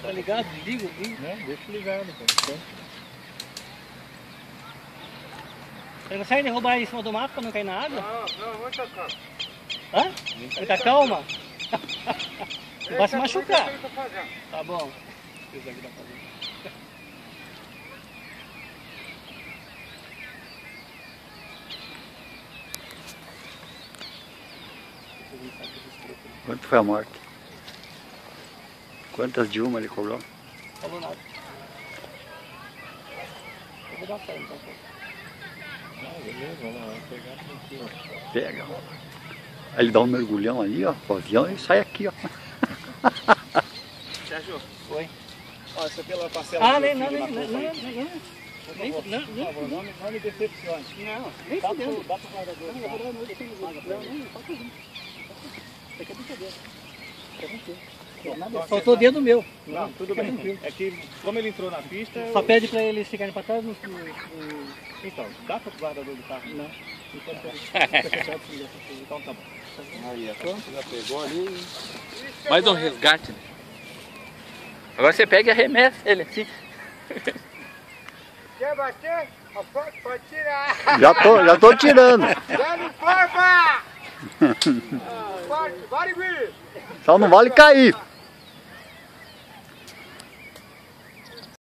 Tá ligado? Liga. Não, deixa ligado, cara. Você consegue derrubar ele em cima do mato pra não cair na água? Não, muita calma. Hã? Muita calma? Vai se machucar. Tá bom. Quanto foi a morte? Quantas de uma ele cobrou? Não falou nada. Eu vou dar fé então. Beleza, vamos lá, pegar aqui, ó. Pega. Aí ele dá um mergulhão aí, ó, com o avião e sai aqui, ó. Sérgio. Oi. Ó, essa pela parcela. Nem. Por favor, não me decepcione. Não, nem fudendo. Dá pro guardador. Não, eu vou dar uma noite aqui no guarda. Não, pode fazer. Isso aqui é brincadeira. Faltou o dedo meu. Não, tudo bem. É que, como ele entrou na pista... Só pede pra eles ficarem pra trás. Então, dá pro guardador do carro? Não. Então tá bom. Aí, já pegou ali. Mais um resgate. Agora você pega e arremessa ele assim. Quer bater? Pode tirar. Já tô tirando. Já não forma! Bora, Gui! Só não vale cair.